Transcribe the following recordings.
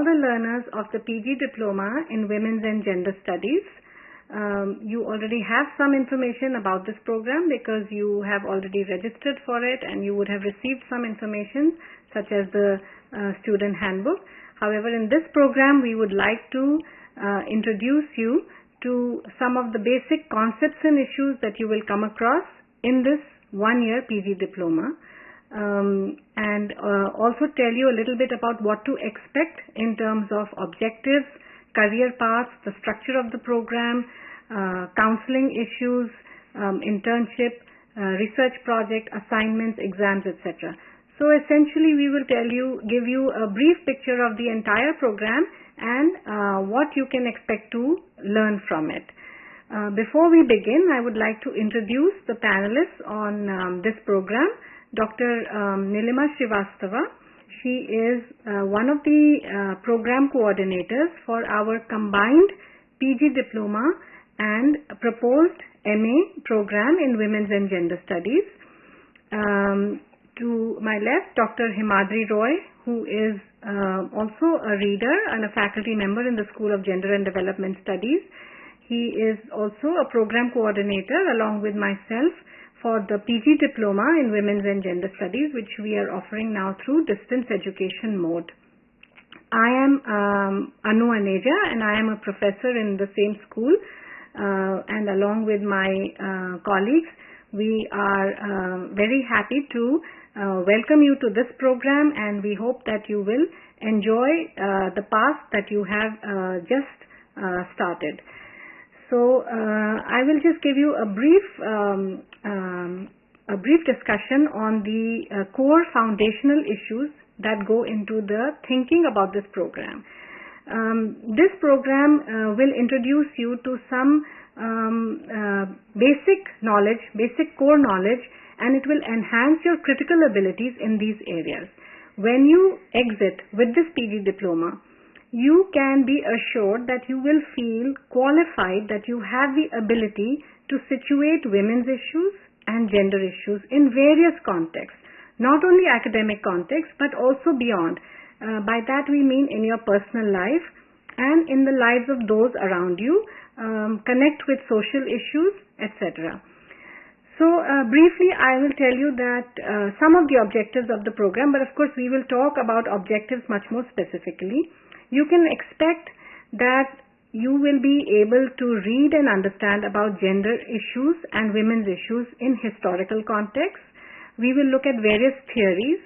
all the learners of the PG Diploma in Women's and Gender Studies. You already have some information about this program because you have already registered for it and you would have received some information such as the student handbook. However, in this program, we would like to introduce you to some of the basic concepts and issues that you will come across in this one-year PG Diploma, and also tell you a little bit about what to expect in terms of objectives, career paths, the structure of the program, counseling issues, internship, research project, assignments, exams, etc. So essentially we will give you a brief picture of the entire program and what you can expect to learn from it. Before we begin, I would like to introduce the panelists on this program. Dr. Nilima Srivastava. She is one of the program coordinators for our combined PG Diploma and proposed MA program in Women's and Gender Studies. To my left, Dr. Himadri Roy, who is also a reader and a faculty member in the School of Gender and Development Studies. He is also a program coordinator along with myself for the PG Diploma in Women's and Gender Studies, which we are offering now through distance education mode. I am Anu Aneja and I am a professor in the same school, and along with my colleagues, we are very happy to welcome you to this program, and we hope that you will enjoy the path that you have just started. So I will just give you a brief discussion on the core foundational issues that go into the thinking about this program. This program will introduce you to some basic core knowledge, and it will enhance your critical abilities in these areas. When you exit with this PG Diploma, you can be assured that you will feel qualified, that you have the ability to situate women's issues and gender issues in various contexts, not only academic contexts but also beyond. By that we mean in your personal life and in the lives of those around you, connect with social issues, etc. So briefly I will tell you that some of the objectives of the program, but of course we will talk about objectives much more specifically. You can expect that you will be able to read and understand about gender issues and women's issues in historical contexts. We will look at various theories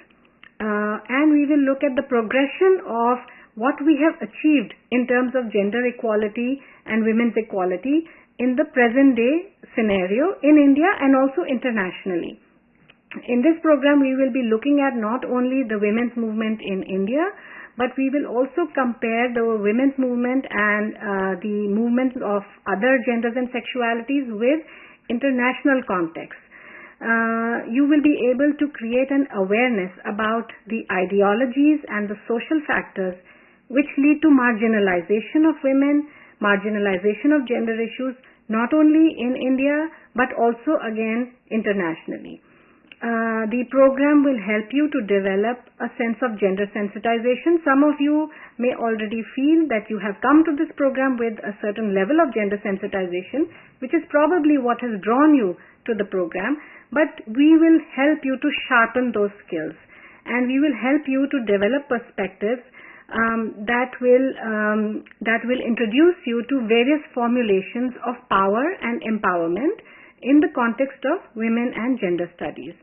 and we will look at the progression of what we have achieved in terms of gender equality and women's equality in the present day scenario in India and also internationally. In this program, we will be looking at not only the women's movement in India, but we will also compare the women's movement and the movements of other genders and sexualities with international contexts. You will be able to create an awareness about the ideologies and the social factors which lead to marginalization of women, marginalization of gender issues, not only in India but also again internationally. The program will help you to develop a sense of gender sensitization. Some of you may already feel that you have come to this program with a certain level of gender sensitization, which is probably what has drawn you to the program, but we will help you to sharpen those skills, and we will help you to develop perspectives that will introduce you to various formulations of power and empowerment in the context of women and gender studies.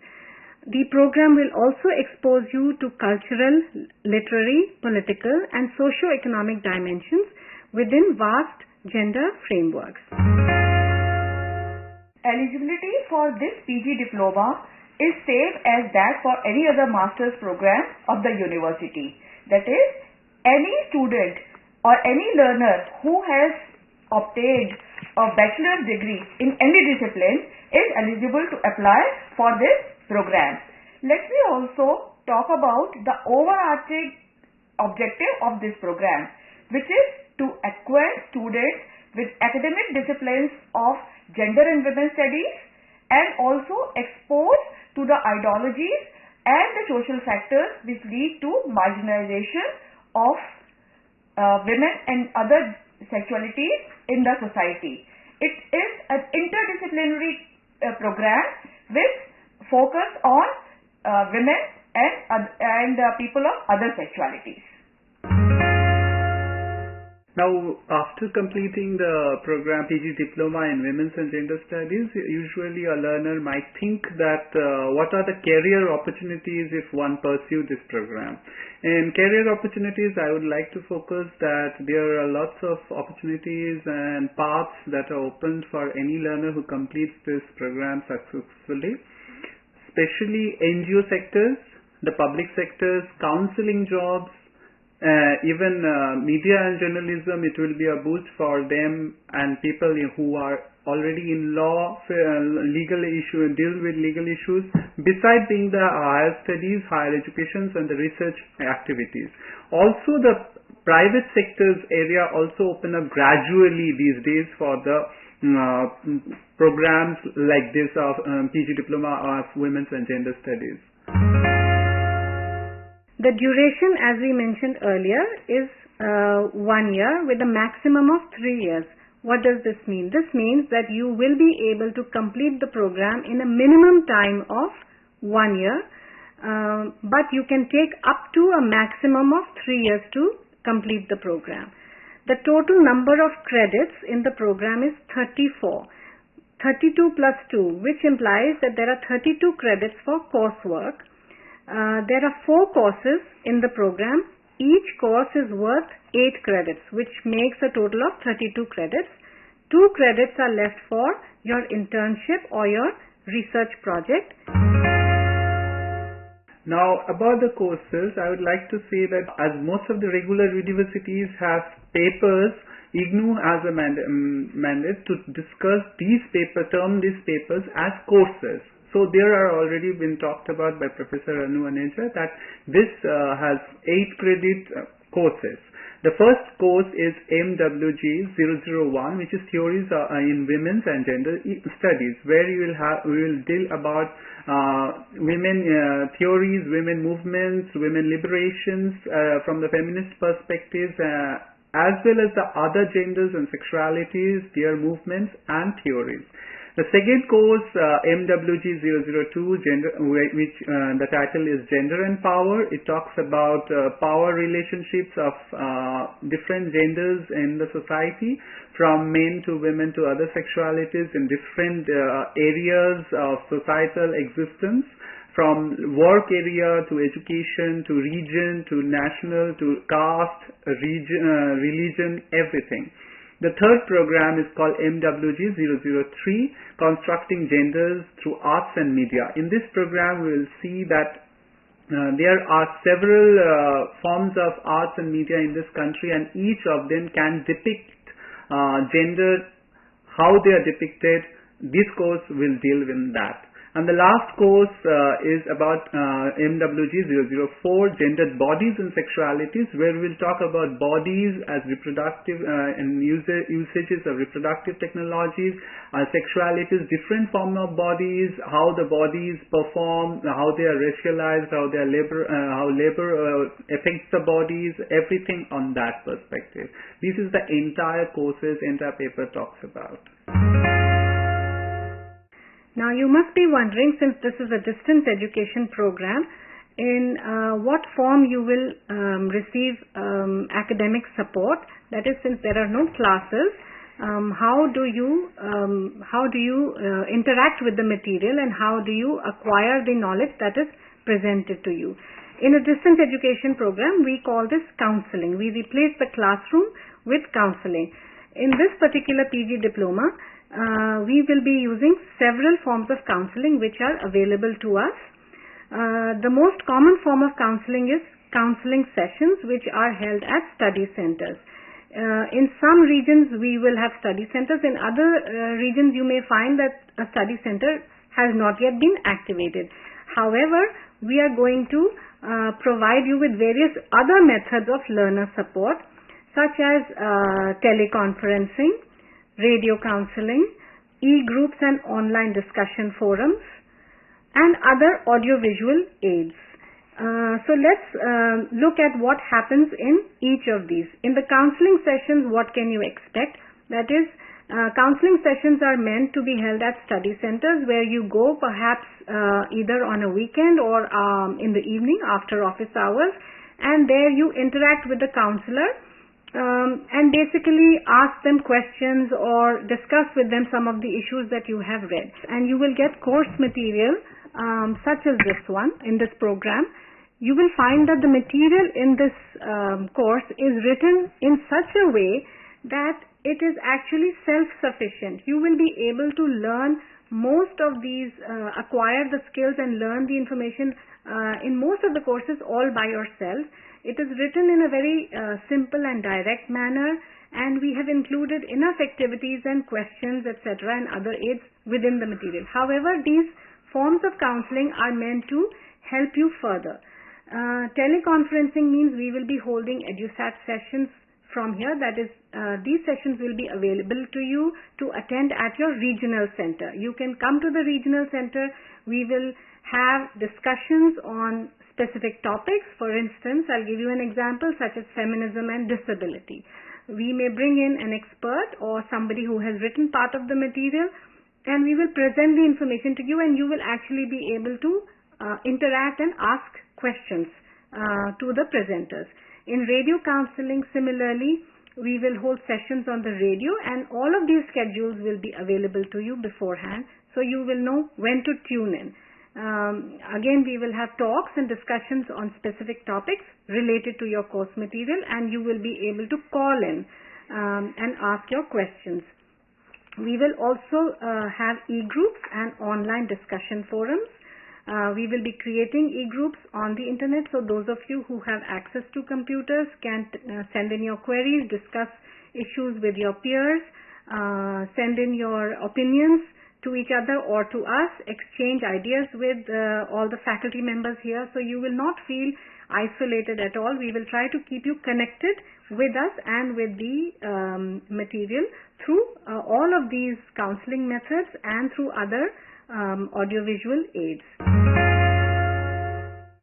The program will also expose you to cultural, literary, political and socio-economic dimensions within vast gender frameworks. Eligibility for this PG Diploma is same as that for any other master's program of the university. That is, any student or any learner who has obtained a bachelor's degree in any discipline is eligible to apply for this program. Let me also talk about the overarching objective of this program, which is to acquaint students with academic disciplines of gender and women's studies and also expose to the ideologies and the social factors which lead to marginalization of women and other sexualities in the society. It is an interdisciplinary program with focus on women and people of other sexualities. Now, after completing the program PG Diploma in Women's and Gender Studies, usually a learner might think that what are the career opportunities if one pursues this program. In career opportunities, I would like to focus that there are lots of opportunities and paths that are open for any learner who completes this program successfully, especially NGO sectors, the public sectors, counseling jobs, even media and journalism. It will be a boost for them and people who are already in law, legal issue, deal with legal issues, besides being the higher studies, higher educations and the research activities. Also the private sectors area also open up gradually these days for the programs like this of PG Diploma of Women's and Gender Studies. The duration, as we mentioned earlier, is 1 year with a maximum of 3 years. What does this mean? This means that you will be able to complete the program in a minimum time of 1 year, but you can take up to a maximum of 3 years to complete the program. The total number of credits in the program is 34. 32 plus 2, which implies that there are 32 credits for coursework. There are 4 courses in the program. Each course is worth 8 credits, which makes a total of 32 credits. 2 credits are left for your internship or your research project. Now, about the courses, I would like to say that as most of the regular universities have papers, IGNOU has a mandate to discuss these papers as courses. So there are already been talked about by Professor Anu Aneja that this has 8 credit courses. The first course is MWG 001, which is Theories in Women's and Gender Studies, where we will deal about women theories, women movements, women liberations from the feminist perspectives, as well as the other genders and sexualities, their movements and theories. The second course, MWG 002, which the title is Gender and Power. It talks about power relationships of different genders in the society, from men to women to other sexualities in different areas of societal existence, from work area to education to region to national to caste, religion, everything. The third program is called MWG 003, Constructing Genders Through Arts and Media. In this program, we will see that there are several forms of arts and media in this country, and each of them can depict gender, how they are depicted. This course will deal with that. And the last course is about MWG 004, Gendered Bodies and Sexualities, where we'll talk about bodies as reproductive and usages of reproductive technologies, sexualities, different form of bodies, how the bodies perform, how they are racialized, how labor affects the bodies, everything on that perspective. This is the entire paper talks about. Now you must be wondering, since this is a distance education program, in what form you will receive academic support. That is, since there are no classes, how do you interact with the material, and how do you acquire the knowledge that is presented to you? In a distance education program, we call this counseling. We replace the classroom with counseling. In this particular PG diploma, we will be using several forms of counseling which are available to us. The most common form of counseling is counseling sessions, which are held at study centers. In some regions we will have study centers. In other regions you may find that a study center has not yet been activated. However, we are going to provide you with various other methods of learner support, such as teleconferencing, radio counseling, e-groups and online discussion forums, and other audiovisual aids. So let's look at what happens in each of these. In the counseling sessions, what can you expect? That is, counseling sessions are meant to be held at study centers where you go perhaps either on a weekend or in the evening after office hours, and there you interact with the counselor and basically ask them questions or discuss with them some of the issues that you have read. And you will get course material such as this one in this program. You will find that the material in this course is written in such a way that it is actually self-sufficient. You will be able to learn most of these, acquire the skills and learn the information in most of the courses all by yourself. It is written in a very simple and direct manner, and we have included enough activities and questions, etc., and other aids within the material. However, these forms of counseling are meant to help you further. Teleconferencing means we will be holding EduSat sessions from here. That is, these sessions will be available to you to attend at your regional center. You can come to the regional center. We will have discussions on specific topics. For instance, I'll give you an example such as feminism and disability. We may bring in an expert or somebody who has written part of the material, and we will present the information to you, and you will actually be able to interact and ask questions to the presenters. In radio counseling, similarly, we will hold sessions on the radio, and all of these schedules will be available to you beforehand, so you will know when to tune in. Again, we will have talks and discussions on specific topics related to your course material, and you will be able to call in and ask your questions. We will also have e-groups and online discussion forums. We will be creating e-groups on the internet, so those of you who have access to computers can send in your queries, discuss issues with your peers, send in your opinions to each other or to us, exchange ideas with all the faculty members here, so you will not feel isolated at all. We will try to keep you connected with us and with the material through all of these counseling methods and through other audiovisual aids.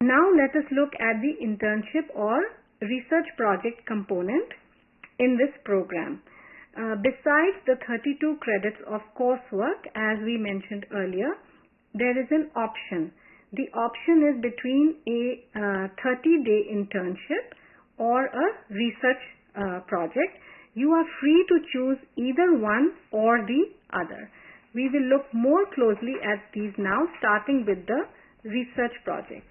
Now let us look at the internship or research project component in this program. Besides the 32 credits of coursework, as we mentioned earlier, there is an option. The option is between a 30-day internship or a research project. You are free to choose either one or the other. We will look more closely at these now, starting with the research project.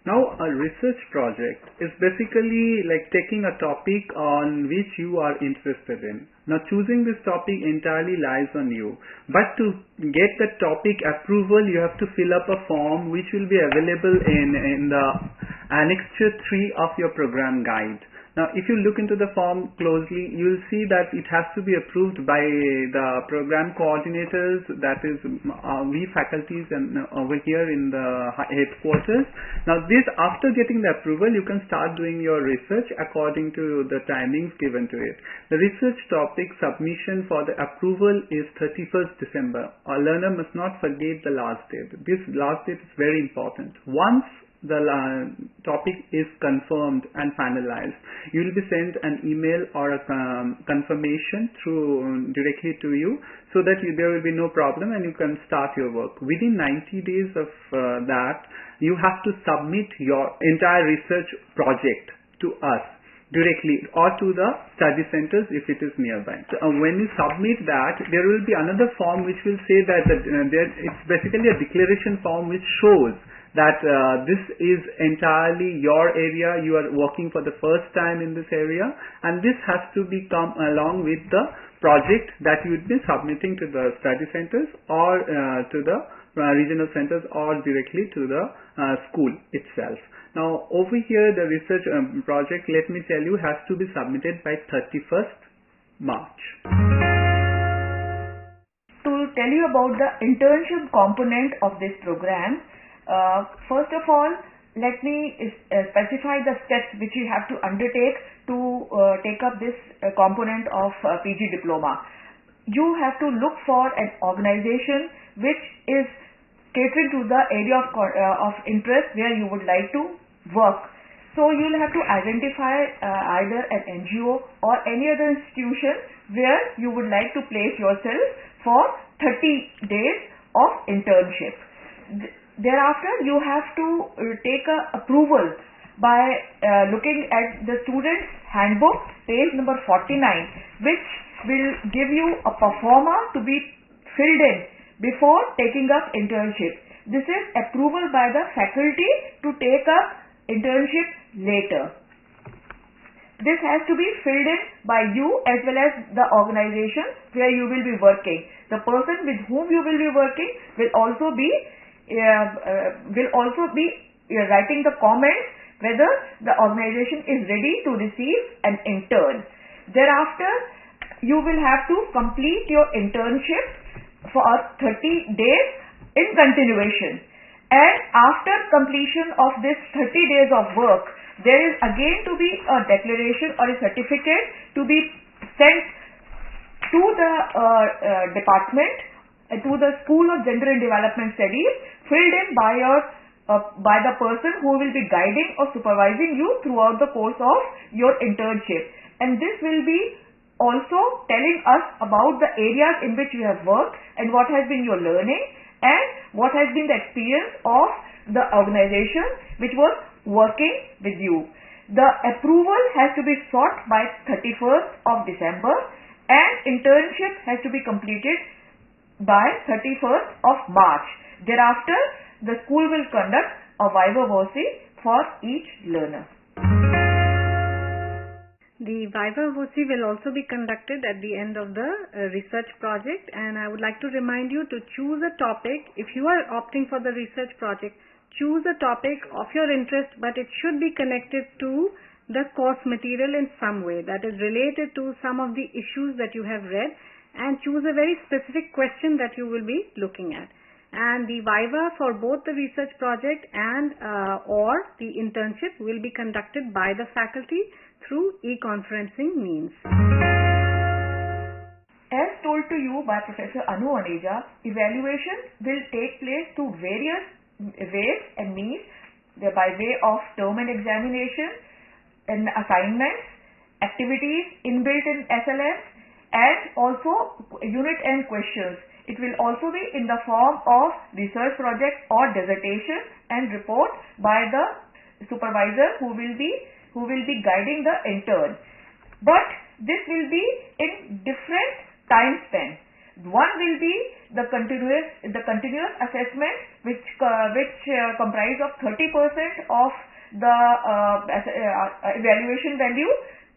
Now, a research project is basically like taking a topic on which you are interested in. Now, choosing this topic entirely lies on you. But to get the topic approval, you have to fill up a form which will be available in the annexure 3 of your program guide. Now, if you look into the form closely, you will see that it has to be approved by the program coordinators, that is we faculties and over here in the headquarters. Now, this after getting the approval, you can start doing your research according to the timings given to it. The research topic submission for the approval is 31st December. A learner must not forget the last date. This last date is very important. Once the topic is confirmed and finalized, you will be sent an email or a confirmation through directly to you, so that there will be no problem and you can start your work. Within 90 days of that, you have to submit your entire research project to us directly or to the study centers if it is nearby. So, when you submit that, there will be another form which will say that it's basically a declaration form which shows that this is entirely your area, you are working for the first time in this area, and this has to be come along with the project that you would be submitting to the study centers or to the regional centers or directly to the school itself. Now, over here the research project, let me tell you, has to be submitted by 31st March. To tell you about the internship component of this program, first of all, let me specify the steps which you have to undertake to take up this component of PG Diploma. You have to look for an organization which is catering to the area of interest where you would like to work. So you will have to identify either an NGO or any other institution where you would like to place yourself for 30 days of internship. Thereafter, you have to take a approval by looking at the student's handbook, page number 49, which will give you a performa to be filled in before taking up internship. This is approval by the faculty to take up internship later. This has to be filled in by you as well as the organization where you will be working. The person with whom you will be working will also be writing the comments whether the organization is ready to receive an intern. Thereafter, you will have to complete your internship for 30 days in continuation. And after completion of this 30 days of work, there is again to be a declaration or a certificate to be sent to the department, to the School of Gender and Development Studies, filled in by the person who will be guiding or supervising you throughout the course of your internship. And this will be also telling us about the areas in which you have worked and what has been your learning and what has been the experience of the organization which was working with you. The approval has to be sought by 31st of December and internship has to be completed by 31st of March. Thereafter, the school will conduct a viva voce for each learner. The viva voce will also be conducted at the end of the research project, and I would like to remind you to choose a topic. If you are opting for the research project, choose a topic of your interest, but it should be connected to the course material in some way that is related to some of the issues that you have read, and choose a very specific question that you will be looking at. And the viva for both the research project and or the internship will be conducted by the faculty through e-conferencing means. As told to you by Professor Anu Aneja, evaluation will take place through various ways and means, by way of term and examination, and assignments, activities inbuilt in SLS, and also unit end questions. It will also be in the form of research project or dissertation and report by the supervisor who will be guiding the intern. But this will be in different time span. One will be the continuous assessment which comprise of 30% of the evaluation value,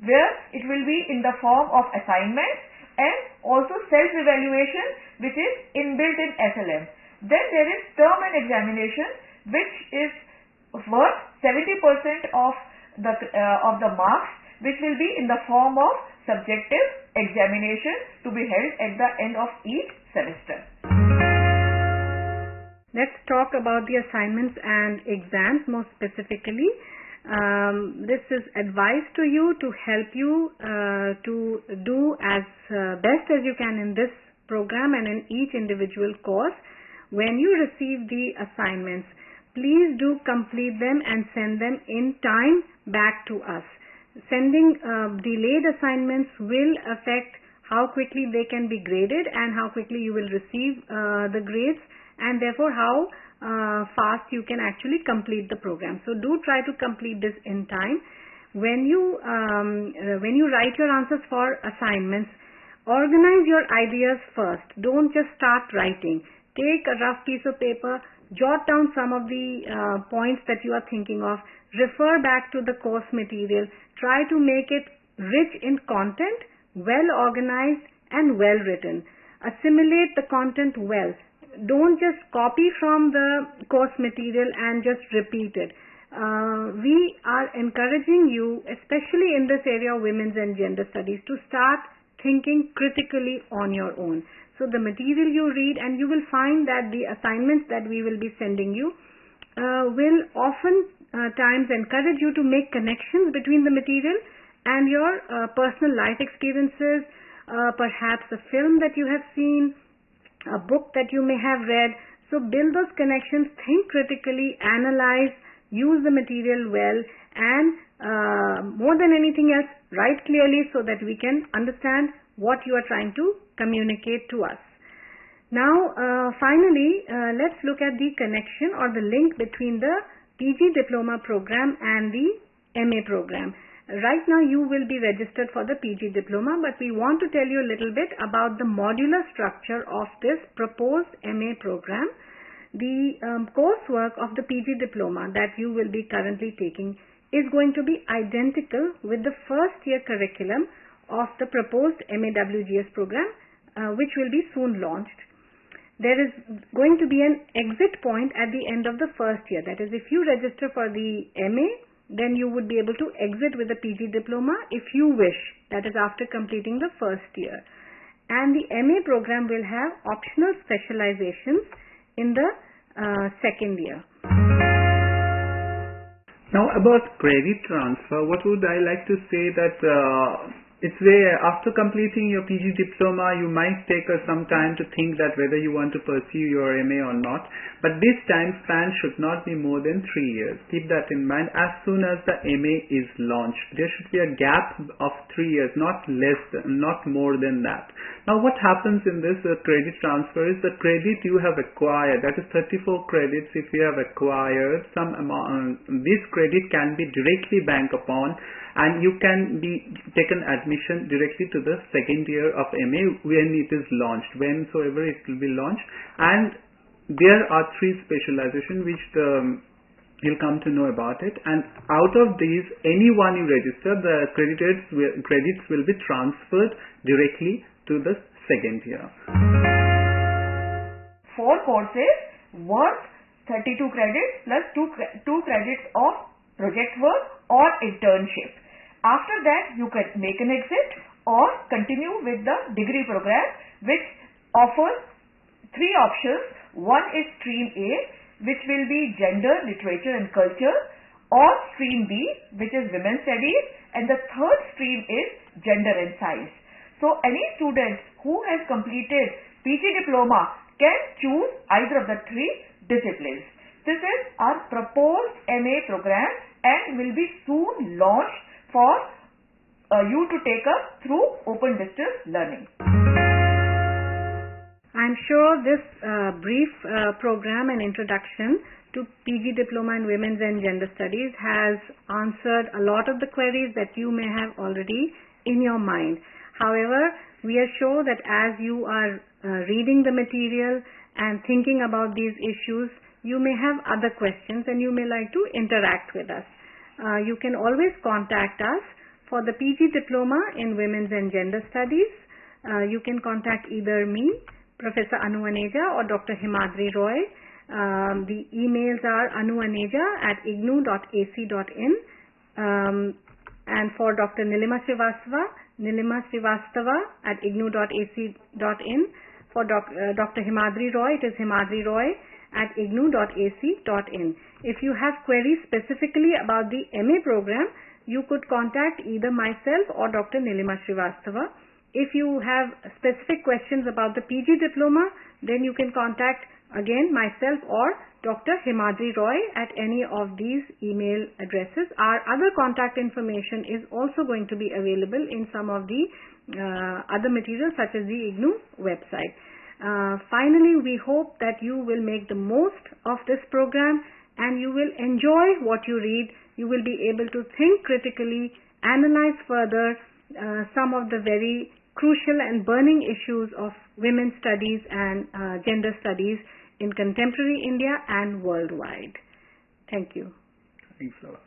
where it will be in the form of assignments and also self-evaluation which is inbuilt in SLM. Then there is term and examination which is worth 70% of the marks, which will be in the form of subjective examination to be held at the end of each semester. Let's talk about the assignments and exams more specifically. This is advice to you to help you to do as best as you can in this program and in each individual course. When you receive the assignments, please do complete them and send them in time back to us. Sending delayed assignments will affect how quickly they can be graded and how quickly you will receive the grades, and therefore how fast you can actually complete the program. So do try to complete this in time. When you write your answers for assignments, organize your ideas first. Don't just start writing. Take a rough piece of paper, jot down some of the points that you are thinking of, refer back to the course material, try to make it rich in content, well organized and well written. Assimilate the content well. Don't just copy from the course material and just repeat it. We are encouraging you, especially in this area of women's and gender studies, to start thinking critically on your own. So the material you read, and you will find that the assignments that we will be sending you will often times encourage you to make connections between the material and your personal life experiences, perhaps a film that you have seen, a book that you may have read. So build those connections, think critically, analyze, use the material well, and more than anything else, write clearly so that we can understand what you are trying to communicate to us. Now, finally, let's look at the connection or the link between the PG Diploma program and the MA program. Right now, you will be registered for the PG Diploma, but we want to tell you a little bit about the modular structure of this proposed MA program. The coursework of the PG Diploma that you will be currently taking is going to be identical with the first year curriculum of the proposed MAWGS program, which will be soon launched. There is going to be an exit point at the end of the first year. That is, if you register for the MA, then you would be able to exit with the PG Diploma if you wish. That is after completing the first year. And the MA program will have optional specializations in the second year. Now about credit transfer, what would I like to say that it's where after completing your PG Diploma, you might take some time to think that whether you want to pursue your MA or not. But this time span should not be more than 3 years. Keep that in mind. As soon as the MA is launched, there should be a gap of 3 years, not more than that. Now what happens in this credit transfer is the credit you have acquired, that is 34 credits if you have acquired some amount, this credit can be directly banked upon, and you can be taken admission directly to the second year of MA when it is launched, whensoever it will be launched. And there are 3 specializations which you'll come to know about it, and out of these, any one you register, the credits will be transferred directly to the second year. 4 courses worth 32 credits plus 2 credits of project work or internship. After that, you can make an exit or continue with the degree program, which offers 3 options. One is stream A, which will be gender, literature and culture, or stream B, which is women's studies, and the third stream is gender and science. So any student who has completed PG Diploma can choose either of the 3 disciplines. This is our proposed MA program and will be soon launched for you to take up through open distance learning. I'm sure this brief program and introduction to PG Diploma in Women's and Gender Studies has answered a lot of the queries that you may have already in your mind. However, we are sure that as you are reading the material and thinking about these issues, you may have other questions and you may like to interact with us. You can always contact us for the PG Diploma in Women's and Gender Studies. You can contact either me, Professor Anu Aneja, or Dr. Himadri Roy. The emails are anuaneja@ignou.ac.in, and for Dr. Nilima Srivastava@ignou.ac.in. For Dr. Himadri Roy, it is himadriroy@ignou.ac.in. If you have queries specifically about the MA program, you could contact either myself or Dr. Nilima Srivastava. If you have specific questions about the PG Diploma, then you can contact again myself or Dr. Himadri Roy at any of these email addresses. Our other contact information is also going to be available in some of the other materials such as the IGNOU website. Finally, we hope that you will make the most of this program and you will enjoy what you read. You will be able to think critically, analyze further some of the very crucial and burning issues of women's studies and gender studies in contemporary India and worldwide. Thank you. Thanks a lot.